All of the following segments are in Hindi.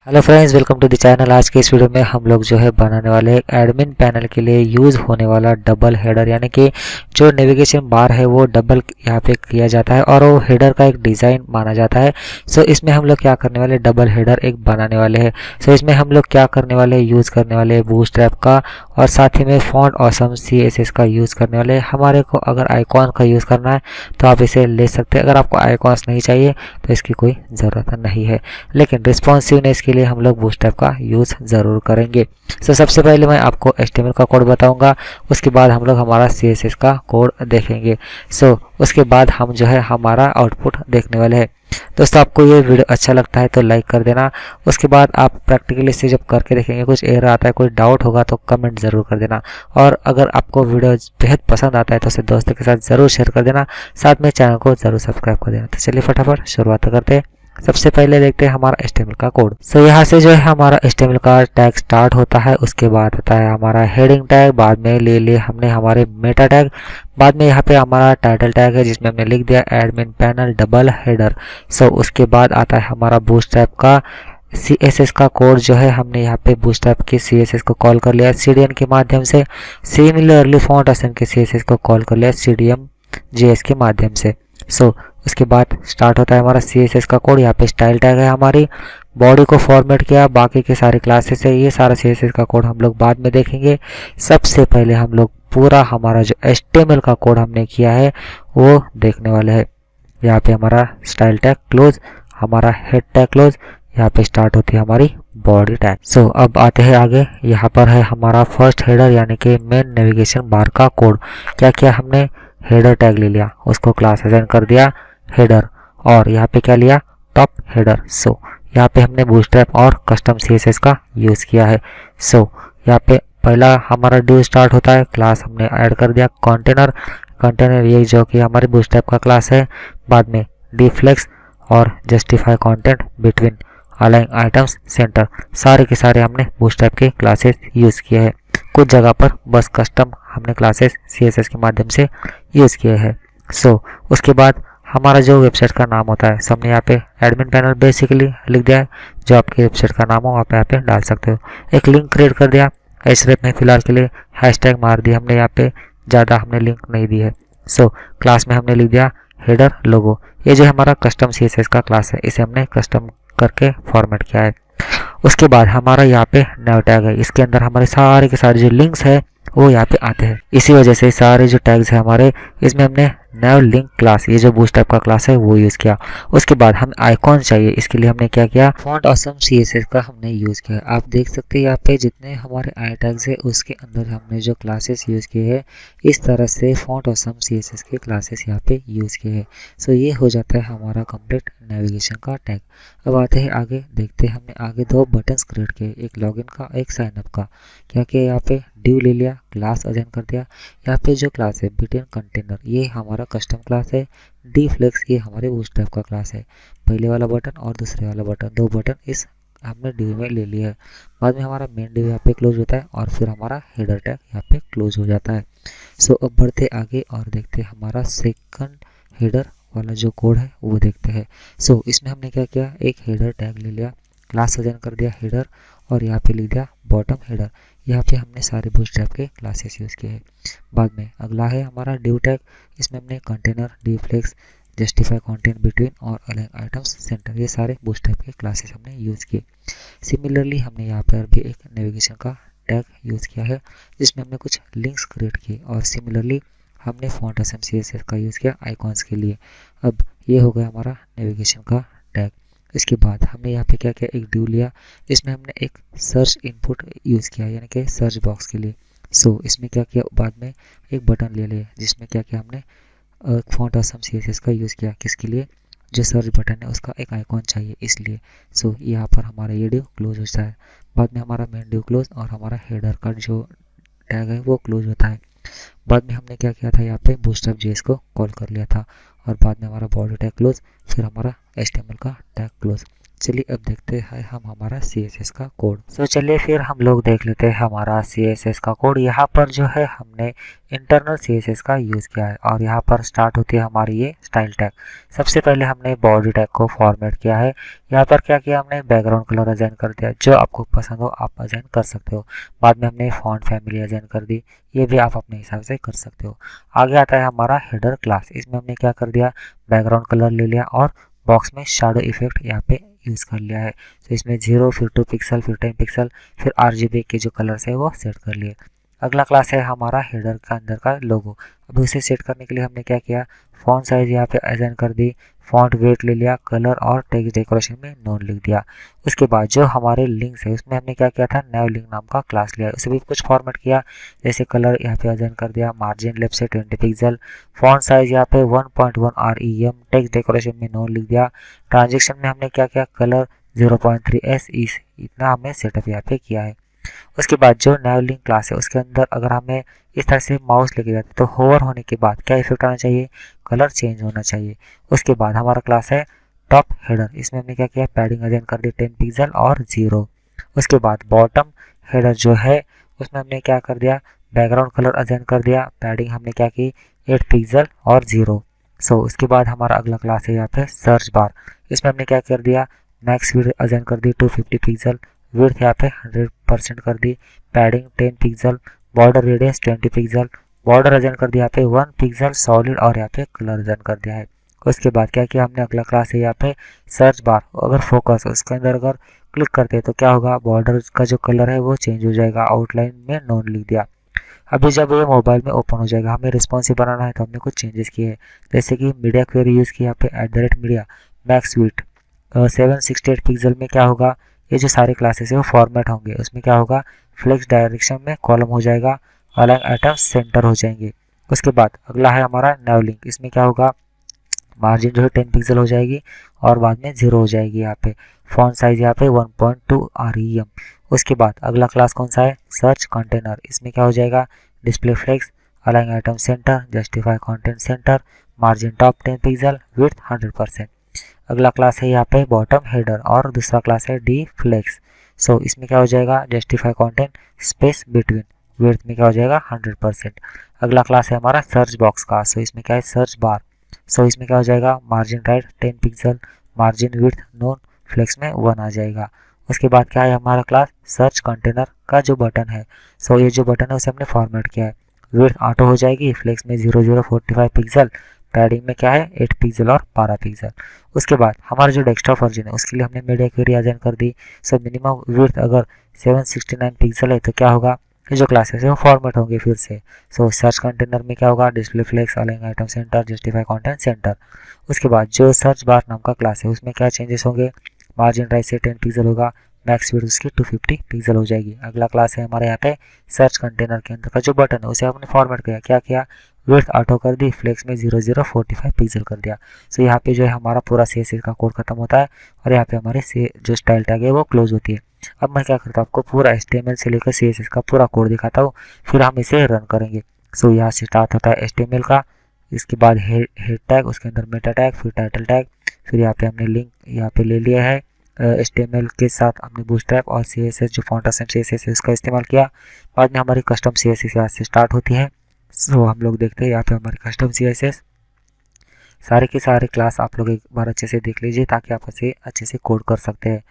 Hello friends, welcome to the channel. आज के इस वीडियो में हम लोग जो है बनाने वाले हैं एडमिन पैनल के लिए यूज़ होने वाला डबल हेडर, यानी कि जो नेविगेशन बार है वो डबल यहाँ पे किया जाता है और वो हेडर का एक डिज़ाइन माना जाता है। सो इसमें हम लोग क्या करने वाले, डबल हेडर एक बनाने वाले हैं। सो इसमें हम लोग क्या करने वाले, यूज़ करने वाले बूटस्ट्रैप का और साथ ही में फॉन्ट ऑसम CSS का यूज़ करने वाले। हमारे को अगर आइकॉन का यूज़ करना है तो आप इसे ले सकते हैं। अगर आपको आइकॉन्स नहीं चाहिए तो इसकी कोई ज़रूरत नहीं है, लेकिन रिस्पॉन्सिवनेस के लिए हम लोग बूटस्ट्रैप का यूज़ ज़रूर करेंगे। सबसे पहले मैं आपको HTML का कोड बताऊंगा, उसके बाद हम लोग हमारा CSS का कोड देखेंगे। उसके बाद हम जो है हमारा आउटपुट देखने वाले हैं। दोस्तों, आपको ये वीडियो अच्छा लगता है तो लाइक कर देना। उसके बाद आप प्रैक्टिकली से जब करके देखेंगे, कुछ एरर आता है, कोई डाउट होगा तो कमेंट ज़रूर कर देना। और अगर आपको वीडियो बेहद पसंद आता है तो उसे दोस्तों के साथ ज़रूर शेयर कर देना, साथ में चैनल को ज़रूर सब्सक्राइब कर देना। तो चलिए फटाफट शुरुआत करते हैं। सबसे पहले देखते हैं हमारा HTML का कोड। यहाँ से जो है हमारा HTML का टैग स्टार्ट होता है, उसके बाद आता है हमारा हेडिंग टैग, बाद में ले लिए हमने हमारे मेटा टैग, बाद में यहाँ पे हमारा टाइटल टैग है जिसमें हमने लिख दिया एडमिन पैनल डबल हेडर। उसके बाद आता है हमारा बूटस्ट्रैप का CSS का कोड, जो है हमने यहाँ पे बूटस्ट्रैप के CSS को कॉल कर लिया CDN के माध्यम से। सिमिलरली फॉन्ट ऑसम के CSS को कॉल कर लिया CDM JS के माध्यम से। उसके बाद स्टार्ट होता है हमारा CSS का कोड। यहाँ पे स्टाइल टैग है, हमारी बॉडी को फॉर्मेट किया, बाकी के सारे क्लासेस है। ये सारा CSS का कोड हम लोग बाद में देखेंगे। सबसे पहले हम लोग पूरा हमारा जो HTML का कोड हमने किया है वो देखने वाले हैं। यहाँ पे हमारा स्टाइल टैग क्लोज, हमारा हेड टैग क्लोज, यहाँ पे स्टार्ट होती है हमारी बॉडी टैग। अब आते हैं आगे। यहाँ पर है हमारा फर्स्ट हेडर, यानी कि मेन नेविगेशन बार का कोड। क्या किया हमने, हेडर टैग ले लिया, उसको क्लास असाइन कर दिया हेडर, और यहाँ पे क्या लिया, टॉप हेडर। यहाँ पे हमने बूटस्ट्रैप और कस्टम CSS का यूज़ किया है। यहाँ पे पहला हमारा ड्यू स्टार्ट होता है, क्लास हमने ऐड कर दिया कंटेनर ये जो कि हमारे बूटस्ट्रैप का क्लास है। बाद में डिफ्लेक्स और justify content between align items centre, सारे के सारे हमने बूटस्ट्रैप के क्लासेस यूज़ किए हैं। कुछ जगह पर बस कस्टम हमने क्लासेस CSS के माध्यम से यूज़ किए हैं। उसके बाद हमारा जो वेबसाइट का नाम होता है, हमने यहाँ पे एडमिन पैनल बेसिकली लिख दिया है। जो आपकी वेबसाइट का नाम हो आप यहाँ पे डाल सकते हो। एक लिंक क्रिएट कर दिया, href में फिलहाल के लिए हैशटैग मार दिया हमने, यहाँ पे ज़्यादा हमने लिंक नहीं दी है। क्लास में हमने लिख दिया हेडर लोगो। ये जो हमारा कस्टम CSS का क्लास है, इसे हमने कस्टम करके फॉर्मेट किया है। उसके बाद हमारा यहाँ पे नव टैग है, इसके अंदर हमारे सारे के सारे जो लिंक्स है वो यहाँ पे आते हैं। इसी वजह से सारे जो टैग्स है हमारे, इसमें हमने नव लिंक क्लास, ये जो बूटस्ट्रैप का क्लास है वो यूज़ किया। उसके बाद हमें आइकॉन चाहिए, इसके लिए हमने क्या किया, फॉन्ट ऑसम CSS का हमने यूज़ किया। आप देख सकते हैं यहाँ पे जितने हमारे आई टैग्स है उसके अंदर हमने जो क्लासेस यूज़ किए हैं, इस तरह से फॉन्ट ऑसम CSS के क्लासेस यहाँ पे यूज़ किए हैं। ये हो जाता है हमारा कंप्लीट नेविगेशन का टैग। अब आते हैं आगे, देखते हैं हमने आगे दो बटन्स क्रिएट किए, एक लॉगिन का, एक साइनअप का। क्या किया, यहाँ पे ड्यू ले लिया, क्लास असाइन कर दिया। यहाँ पे जो क्लास है बिटवीन कंटेनर, ये हमारा कस्टम क्लास है। डिफ्लेक्स ये हमारे बूटस्ट्रैप का क्लास है। पहले वाला बटन और दूसरे वाला बटन, दो बटन इस हमने ड्यू में ले लिया है। बाद में हमारा मेन ड्यू यहाँ पे क्लोज होता है और फिर हमारा हेडर टैग यहाँ पे क्लोज हो जाता है। अब बढ़ते आगे और देखते हैं हमारा सेकंड हेडर वाला जो कोड है वो देखते हैं। इसमें हमने क्या किया, एक हेडर टैग ले लिया, क्लास असाइन कर दिया हेडर, और यहाँ पे लिख दिया बॉटम हेडर। यहाँ पे हमने सारे बूटस्ट्रैप के क्लासेस यूज़ किए हैं। बाद में अगला है हमारा ड्यू टैग, इसमें हमने कंटेनर, डिफ्लेक्स, जस्टिफाई कंटेंट बिटवीन और अलाइन आइटम्स सेंटर, ये सारे बूटस्ट्रैप के क्लासेस हमने यूज़ किए। सिमिलरली हमने यहाँ पर भी एक नेविगेशन का टैग यूज़ किया है जिसमें हमने कुछ लिंक्स क्रिएट किए, और सिमिलरली हमने फॉन्ट ऑसम CSS का यूज़ किया आइकॉन्स के लिए। अब ये हो गया हमारा नेविगेशन का टैग। इसके बाद हमने यहाँ पे क्या किया, एक ड्यू लिया, इसमें हमने एक सर्च इनपुट यूज़ किया, यानी कि सर्च बॉक्स के लिए। इसमें क्या किया, बाद में एक बटन ले लिया जिसमें क्या किया हमने, फॉन्ट ऑसम CSS का यूज़ किया। किसके लिए, जो सर्च बटन है उसका एक आइकॉन चाहिए इसलिए। यहाँ पर हमारा ये ड्यू क्लोज होता है। बाद में हमारा मेन ड्यू क्लोज और हमारा हेडर का जो टैग है वो क्लोज होता है। बाद में हमने क्या किया था, यहाँ पे बूटस्ट्रैप JS को कॉल कर लिया था, और बाद में हमारा बॉडी टैग क्लोज, फिर हमारा HTML का टैग क्लोज। चलिए अब देखते हैं हम हमारा CSS का कोड। तो चलिए फिर हम लोग देख लेते हैं हमारा CSS का कोड। यहाँ पर जो है हमने इंटरनल CSS का यूज़ किया है और यहाँ पर स्टार्ट होती है हमारी ये स्टाइल टैग। सबसे पहले हमने बॉडी टैग को फॉर्मेट किया है। यहाँ पर क्या किया हमने बैकग्राउंड कलर असाइन कर दिया, जो आपको पसंद हो आप असाइन कर सकते हो। बाद में हमने फॉन्ट फैमिली असाइन कर दी, ये भी आप अपने हिसाब से कर सकते हो। आगे आता है हमारा हेडर क्लास। इसमें हमने क्या कर दिया, बैकग्राउंड कलर ले लिया और बॉक्स में शैडो इफेक्ट यहाँ पे यूज़ कर लिया है। तो इसमें 0 फिर 2 पिक्सल फिर 10 पिक्सल फिर RGB के जो कलर्स है वो सेट कर लिए। अगला क्लास है हमारा हेडर का अंदर का लोगो। अभी उसे सेट करने के लिए हमने क्या किया, फॉन्ट साइज यहाँ पे असाइन कर दी, फॉन्ट वेट ले लिया, कलर और टेक्स्ट डेकोरेशन में नोन लिख दिया। उसके बाद जो हमारे लिंक्स है उसमें हमने क्या किया था, नैव लिंक नाम का क्लास लिया, उसे भी कुछ फॉर्मेट किया। जैसे कलर यहाँ पे असाइन कर दिया, मार्जिन लेफ्ट से 20 पिक्सल, फॉन्ट साइज यहाँ पे 1.1 REM, टेक्स्ट डेकोरेशन में नोन लिख दिया। ट्रांजेक्शन में हमने क्या किया, कलर 0.3 SE, इतना हमने सेटअप यहाँ पे किया है। उसके बाद जो नैव लिंक क्लास है उसके अंदर अगर हमें इस तरह से माउस लेके जाते तो होवर होने के बाद क्या इफेक्ट आना चाहिए, कलर चेंज होना चाहिए। उसके बाद हमारा क्लास है टॉप हेडर। इसमें हमने क्या किया, पैडिंग असाइन कर दी 10 पिक्सल और 0। उसके बाद बॉटम हेडर जो है उसमें हमने क्या कर दिया, बैकग्राउंड कलर असाइन कर दिया, पैडिंग हमने क्या की 8 पिक्सल और 0। उसके बाद हमारा अगला क्लास है यहाँ पे सर्च बार। इसमें हमने क्या कर दिया, मैक्स विड्थ असाइन कर दी 250 पिक्सल, विड्थ यहाँ पे 100% कर दी, padding 10 pixel, border radius 20 pixel, border assign कर दिया यहाँ पे 1 पिक्सल सॉलिड और यहाँ पे कलर असाइन कर दिया है। उसके बाद क्या किया हमने, अगला क्लास है यहाँ पे सर्च बार। अगर फोकस उसके अंदर अगर क्लिक करते हैं तो क्या होगा, बॉर्डर का जो कलर है वो चेंज हो जाएगा, आउटलाइन में नोन लिख दिया। अभी जब ये मोबाइल में ओपन हो जाएगा, हमें रिस्पॉन्सिव बनाना है तो हमने कुछ चेंजेस किए हैं। जैसे कि मीडिया क्वेरी यूज़ किया, यहाँ पे @media, मैक्स विड्थ 768 पिक्सल में क्या होगा, ये जो सारे क्लासेस है वो फॉर्मेट होंगे। उसमें क्या होगा, फ्लेक्स डायरेक्शन में कॉलम हो जाएगा, अलाइन आइटम सेंटर हो जाएंगे। उसके बाद अगला है हमारा नैव लिंक। इसमें क्या होगा, मार्जिन जो है 10 पिक्सल हो जाएगी और बाद में 0 हो जाएगी यहाँ पे। फॉन्ट साइज यहाँ पे 1.2 REM। उसके बाद अगला क्लास कौन सा है, सर्च कंटेनर। इसमें क्या हो जाएगा, display flex, align item center, justify content center, margin top 10 pixel, width 100%। अगला क्लास है यहाँ पे बॉटम हेडर और दूसरा क्लास है डी फ्लेक्स। इसमें क्या हो जाएगा, justify content space between, width में क्या हो जाएगा 100%। अगला क्लास है हमारा सर्च बॉक्स का। इसमें क्या है, सर्च बार। इसमें क्या हो जाएगा, margin right 10 pixel, margin width none, flex में 1 आ जाएगा। उसके बाद क्या है हमारा क्लास सर्च कंटेनर का जो बटन है। ये जो बटन है उसे हमने फॉर्मेट किया है, विड्थ ऑटो हो जाएगी, फ्लेक्स में 0045 पिक्सल, पैडिंग में क्या है 8 पिक्सल और 12 पिक्सल। उसके बाद हमारा जो डेस्कटॉप वर्जन है उसके लिए हमने मीडिया क्वेरी असाइन कर दी। मिनिमम विड्थ अगर 769 पिक्सल है तो क्या होगा, ये जो क्लासेस है वो फॉर्मेट होंगे फिर से। सर्च कंटेनर में क्या होगा, display flex, align item center, justify content center. उसके बाद जो सर्च बार नाम का क्लास है उसमें क्या चेंजेस होंगे, मार्जिन राइट से 10 पिक्सल होगा, मैक्स विड्थ उसकी 250 पिक्सल हो जाएगी। अगला क्लास है हमारे यहाँ पे सर्च कंटेनर के अंदर का जो बटन है उसे हमने फॉर्मेट किया, क्या किया, विड्थ ऑटो कर दी, फ्लेक्स में 0045 पिक्सल कर दिया। यहाँ पे जो है हमारा पूरा CSS का कोड खत्म होता है और यहाँ पे हमारे जो स्टाइल टैग है वो क्लोज होती है। अब मैं क्या करता हूँ, आपको पूरा HTML से लेकर CSS का पूरा कोड दिखाता हूँ, फिर हम इसे रन करेंगे। यहाँ से स्टार्ट होता है HTML का, इसके बाद हेड टैग, उसके अंदर मेटा टैग, फिर टाइटल टैग, फिर यहाँ पे हमने लिंक यहाँ पे ले लिया है HTML के साथ हमने बूटस्ट्रैप और CSS जो फाउंडेशन CSS है उसका इस्तेमाल किया। बाद में हमारी कस्टम CSS यहाँ से स्टार्ट होती है। हम लोग देखते हैं यहाँ पे हमारी कस्टम CSS, सारे के सारे क्लास आप लोग एक बार अच्छे से देख लीजिए ताकि आप इसे अच्छे से कोड कर सकते हैं।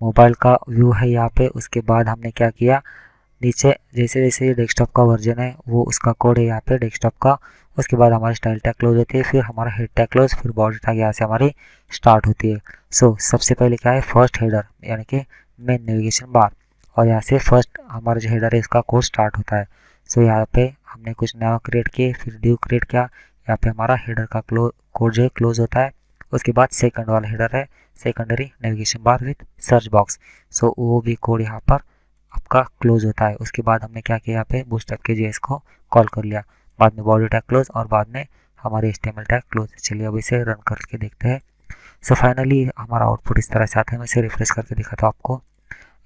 मोबाइल का व्यू है यहाँ पे। उसके बाद हमने क्या किया, नीचे जैसे जैसे डेस्कटॉप का वर्जन है वो उसका कोड है यहाँ पे डेस्कटॉप का। उसके बाद हमारी स्टाइल टैग क्लोज होती है, फिर हमारा हेड टैग क्लोज, फिर बॉडी टैग यहाँ से हमारी स्टार्ट होती है। सबसे पहले क्या है, फर्स्ट हेडर यानी कि मेन नेविगेशन बार, और यहाँ से फर्स्ट हमारा जो हेडर है इसका कोड स्टार्ट होता है। यहाँ पे हमने कुछ नया क्रिएट किए, फिर ड्यू क्रिएट किया, यहाँ पे हमारा हेडर का कोड जो है क्लोज होता है। उसके बाद सेकंड वाला हेडर है secondary navigation bar with search box. वो भी कोड यहाँ पर आपका क्लोज होता है। उसके बाद हमने क्या किया, यहाँ पे बूटस्ट्रैप के JS को कॉल कर लिया, बाद में बॉडी टैग क्लोज और बाद में हमारे HTML टैग क्लोज। चलिए अब इसे रन करके देखते हैं। फाइनली हमारा आउटपुट इस तरह से आता है। मैं इसे रिफ्रेश करके दिखाता हूँ आपको।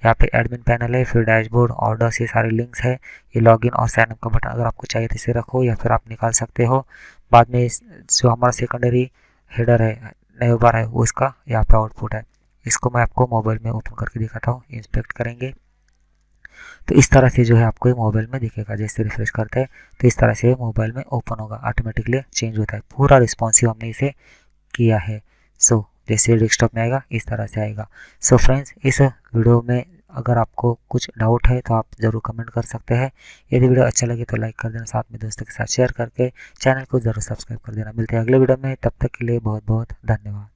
यहाँ पे एडमिन पैनल है, फिर डैशबोर्ड, ऑर्डर्स, ये सारे लिंक्स है, ये लॉगिन और साइन अप का बटन अगर आपको चाहिए तो इसे रखो या फिर आप निकाल सकते हो। बाद में जो हमारा सेकेंडरी हेडर है नेव बार है उसका यहाँ पे आउटपुट है। इसको मैं आपको मोबाइल में ओपन करके दिखाता हूँ। इंस्पेक्ट करेंगे तो इस तरह से जो है आपको ये मोबाइल में दिखेगा। जैसे रिफ्रेश करते हैं तो इस तरह से मोबाइल में ओपन होगा, ऑटोमेटिकली चेंज होता है, पूरा रिस्पॉन्सिव हमने इसे किया है। सो जैसे डेस्कटॉप में आएगा इस तरह से आएगा। सो फ्रेंड्स, इस वीडियो में अगर आपको कुछ डाउट है तो आप ज़रूर कमेंट कर सकते हैं। यदि वीडियो अच्छा लगे तो लाइक कर देना, साथ में दोस्तों के साथ शेयर करके चैनल को ज़रूर सब्सक्राइब कर देना। मिलते हैं अगले वीडियो में, तब तक के लिए बहुत बहुत धन्यवाद।